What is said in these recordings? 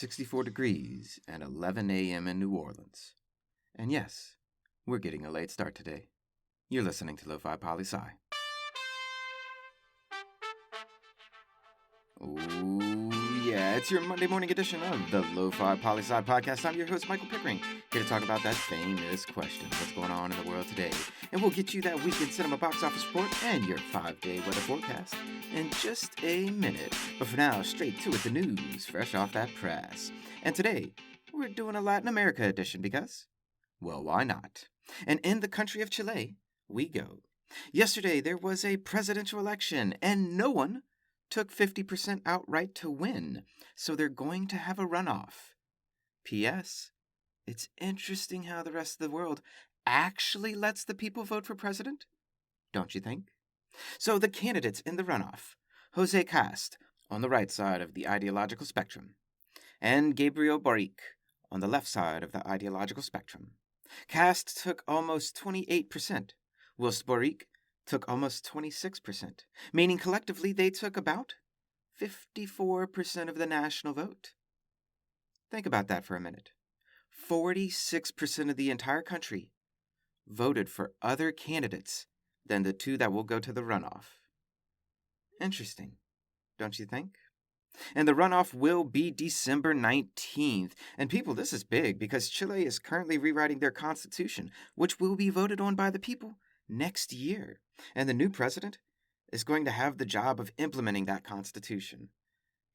64 degrees and 11 a.m. in New Orleans. And yes, we're getting a late start today. You're listening to Lofi Poli Sci. Ooh, yeah, it's your Monday morning edition of the Lofi Poli Sci podcast. I'm your host, Michael Pickering, here to talk about that famous question, what's going on in the world today? And we'll get you that weekend cinema box office report and your 5-day weather forecast in just a minute. But for now, straight to it, the news, fresh off that press. And today, we're doing a Latin America edition because, well, why not? And in the country of Chile, we go. Yesterday, there was a presidential election, and no one took 50% outright to win, so they're going to have a runoff. P.S. It's interesting how the rest of the world actually lets the people vote for president, don't you think? So the candidates in the runoff, Jose Cast on the right side of the ideological spectrum, and Gabriel Boric on the left side of the ideological spectrum. Cast took almost 28%, whilst Boric took almost 26%, meaning collectively they took about 54% of the national vote. Think about that for a minute. 46% of the entire country voted for other candidates than the two that will go to the runoff. Interesting, don't you think? And the runoff will be December 19th. And people, this is big because Chile is currently rewriting their constitution, which will be voted on by the people next year. And the new president is going to have the job of implementing that constitution,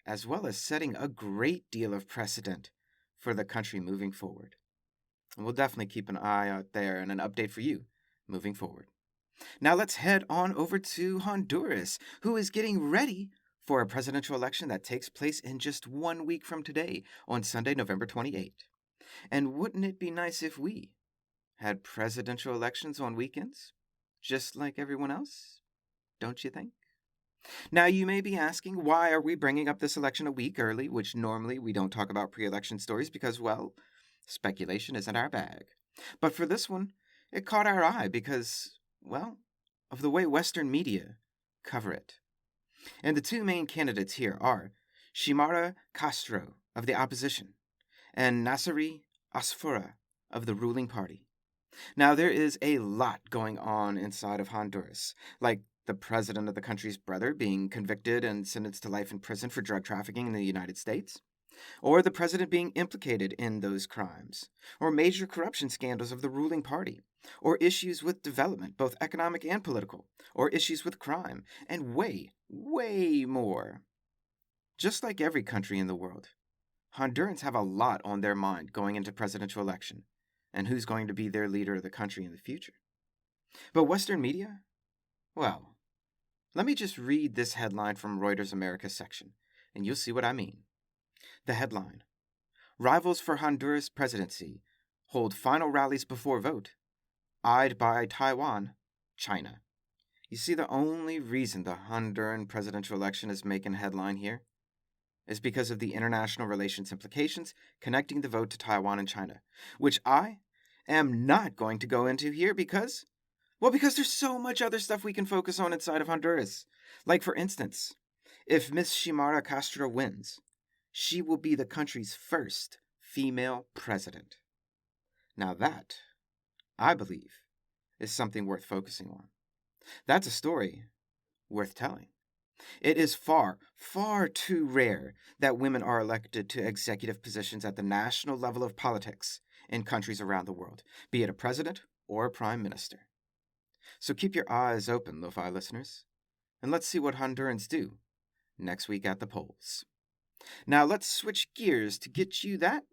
as well as setting a great deal of precedent for the country moving forward. And we'll definitely keep an eye out there and an update for you moving forward. Now let's head on over to Honduras, who is getting ready for a presidential election that takes place in just 1 week from today, on Sunday, November 28th. And wouldn't it be nice if we had presidential elections on weekends, just like everyone else? Don't you think? Now, you may be asking, why are we bringing up this election a week early, which normally we don't talk about pre-election stories because, well, speculation isn't our bag. But for this one, it caught our eye because, well, of the way Western media cover it. And the two main candidates here are Xiomara Castro of the opposition and Nassiri Asfura of the ruling party. Now, there is a lot going on inside of Honduras, like the president of the country's brother being convicted and sentenced to life in prison for drug trafficking in the United States, or the president being implicated in those crimes, or major corruption scandals of the ruling party, or issues with development, both economic and political, or issues with crime, and way more. Just like every country in the world, Hondurans have a lot on their mind going into presidential election, and who's going to be their leader of the country in the future. But Western media? Well, let me just read this headline from Reuters America section, and you'll see what I mean. The headline: Rivals for Honduras presidency hold final rallies before vote, eyed by Taiwan, China. You see, the only reason the Honduran presidential election is making headline here is because of the international relations implications connecting the vote to Taiwan and China, which I am not going to go into here because there's so much other stuff we can focus on inside of Honduras. Like, for instance, if Miss Xiomara Castro wins, she will be the country's first female president. Now that, I believe, is something worth focusing on. That's a story worth telling. It is far too rare that women are elected to executive positions at the national level of politics in countries around the world, be it a president or a prime minister. So keep your eyes open, Lo-Fi listeners, and let's see what Hondurans do next week at the polls. Now let's switch gears to get you that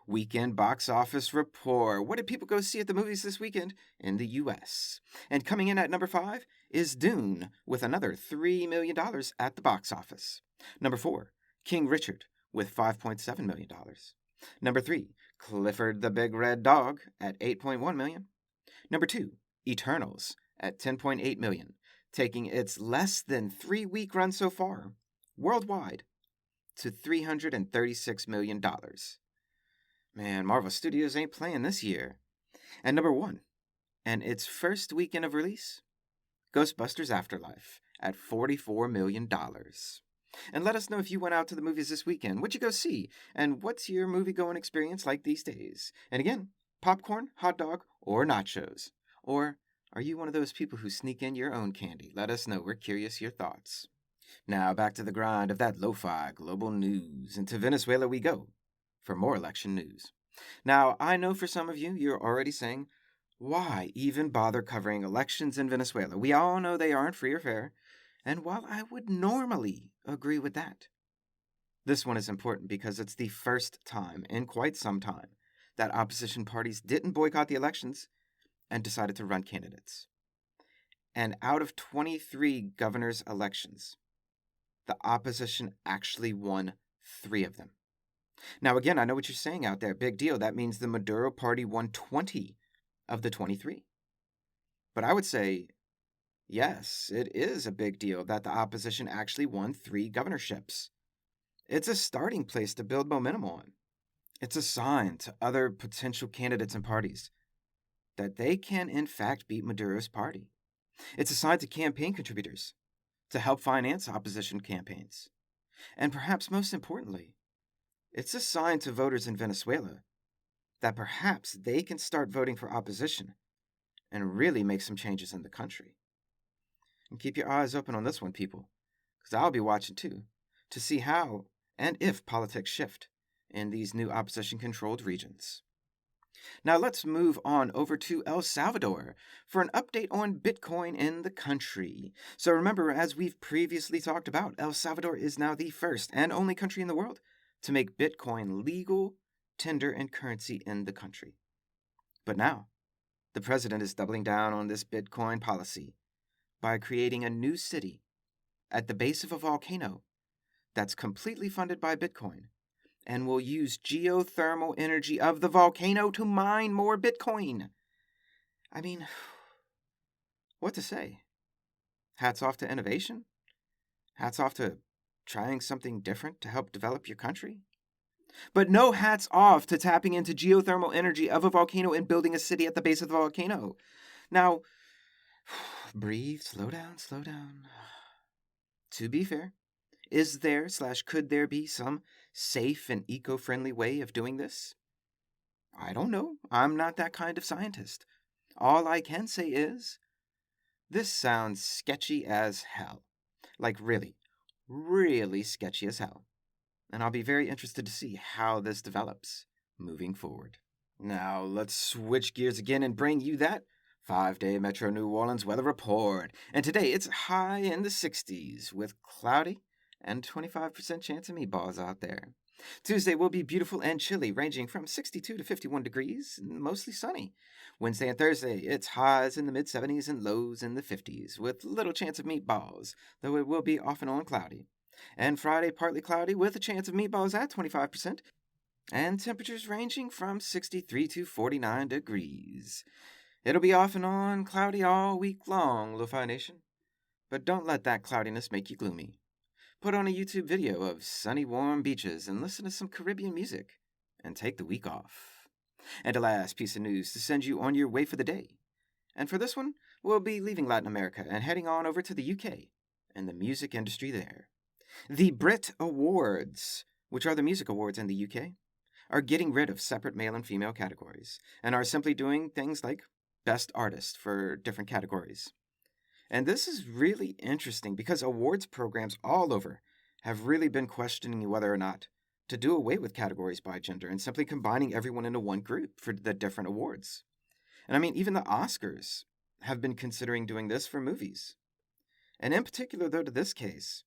weekend box office report. What did people go see at the movies this weekend in the U.S.? And coming in at number 5 is Dune, with another $3 million at the box office. Number 4, King Richard, with $5.7 million. Number 3, Clifford the Big Red Dog at $8.1 million. Number 2, Eternals at $10.8 million, taking its less than 3-week run so far, worldwide, to $336 million. Man, Marvel Studios ain't playing this year. And number 1, and its first weekend of release, Ghostbusters Afterlife at $44 million. And let us know if you went out to the movies this weekend. What'd you go see? And what's your movie-going experience like these days? And again, popcorn, hot dog, or nachos? Or are you one of those people who sneak in your own candy? Let us know. We're curious your thoughts. Now, back to the grind of that lo-fi global news. And to Venezuela we go for more election news. Now, I know for some of you, you're already saying, why even bother covering elections in Venezuela? We all know they aren't free or fair. And while I would normally agree with that, this one is important because it's the first time in quite some time that opposition parties didn't boycott the elections and decided to run candidates. And out of 23 governor's elections, the opposition actually won 3 of them. Now, again, I know what you're saying out there. Big deal. That means the Maduro party won 20 of the 23. But I would say, yes, it is a big deal that the opposition actually won 3 governorships. It's a starting place to build momentum on. It's a sign to other potential candidates and parties that they can, in fact, beat Maduro's party. It's a sign to campaign contributors to help finance opposition campaigns. And perhaps most importantly, it's a sign to voters in Venezuela that perhaps they can start voting for opposition and really make some changes in the country. And keep your eyes open on this one, people, because I'll be watching too, to see how and if politics shift in these new opposition-controlled regions. Now let's move on over to El Salvador for an update on Bitcoin in the country. So remember, as we've previously talked about, El Salvador is now the first and only country in the world to make Bitcoin legal tender and currency in the country. But now, the president is doubling down on this Bitcoin policy by creating a new city at the base of a volcano that's completely funded by Bitcoin and will use geothermal energy of the volcano to mine more Bitcoin. I mean, what to say? Hats off to innovation? Hats off to trying something different to help develop your country? But no hats off to tapping into geothermal energy of a volcano and building a city at the base of the volcano. Now, breathe, slow down, slow down. To be fair, is there / could there be some safe and eco-friendly way of doing this? I don't know. I'm not that kind of scientist. All I can say is, this sounds sketchy as hell. Like really, really sketchy as hell. And I'll be very interested to see how this develops moving forward. Now, let's switch gears again and bring you that 5-day Metro New Orleans weather report. And today, it's high in the 60s with cloudy and 25% chance of meatballs out there. Tuesday will be beautiful and chilly, ranging from 62 to 51 degrees, mostly sunny. Wednesday and Thursday, it's highs in the mid-70s and lows in the 50s, with little chance of meatballs, though it will be off and on cloudy. And Friday, partly cloudy, with a chance of meatballs at 25%, and temperatures ranging from 63 to 49 degrees. It'll be off and on cloudy all week long, Lo-Fi Nation. But don't let that cloudiness make you gloomy. Put on a YouTube video of sunny, warm beaches and listen to some Caribbean music, and take the week off. And a last piece of news to send you on your way for the day. And for this one, we'll be leaving Latin America and heading on over to the UK and the music industry there. The Brit Awards, which are the music awards in the UK, are getting rid of separate male and female categories, and are simply doing things like Best Artist for different categories. And this is really interesting because awards programs all over have really been questioning whether or not to do away with categories by gender and simply combining everyone into one group for the different awards. And I mean, even the Oscars have been considering doing this for movies. And in particular, though, to this case,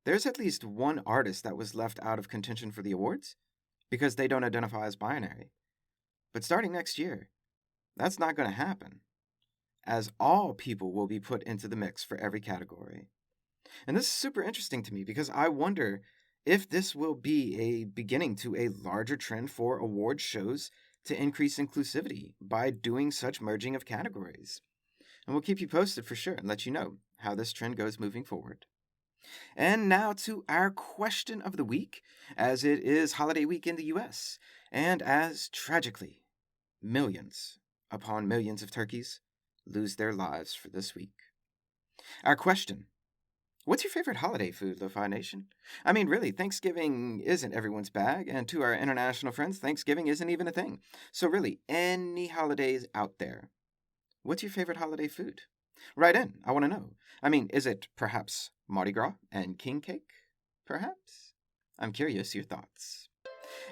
there's at least one artist that was left out of contention for the awards because they don't identify as binary. But starting next year, that's not going to happen, as all people will be put into the mix for every category. And this is super interesting to me because I wonder if this will be a beginning to a larger trend for award shows to increase inclusivity by doing such merging of categories. And we'll keep you posted for sure and let you know how this trend goes moving forward. And now to our question of the week, as it is holiday week in the US, and as tragically, millions upon millions of turkeys lose their lives for this week. Our question: What's your favorite holiday food, Lo-Fi Nation? I mean, really, Thanksgiving isn't everyone's bag, and to our international friends, Thanksgiving isn't even a thing. So really, any holidays out there, what's your favorite holiday food? Write in, I want to know. I mean, is it perhaps Mardi Gras and king cake? Perhaps? I'm curious your thoughts.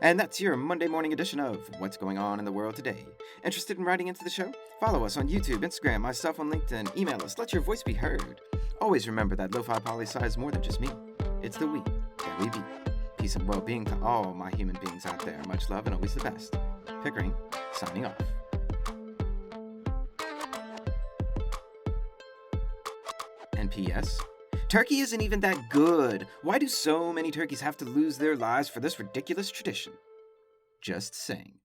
And that's your Monday morning edition of What's Going On in the World Today. Interested in writing into the show? Follow us on YouTube, Instagram, myself on LinkedIn, email us, let your voice be heard. Always remember that Lofi Poli Sci is more than just me. It's the we that we be. Peace and well-being to all my human beings out there. Much love and always the best. Pickering, signing off. And P.S. Turkey isn't even that good. Why do so many turkeys have to lose their lives for this ridiculous tradition? Just saying.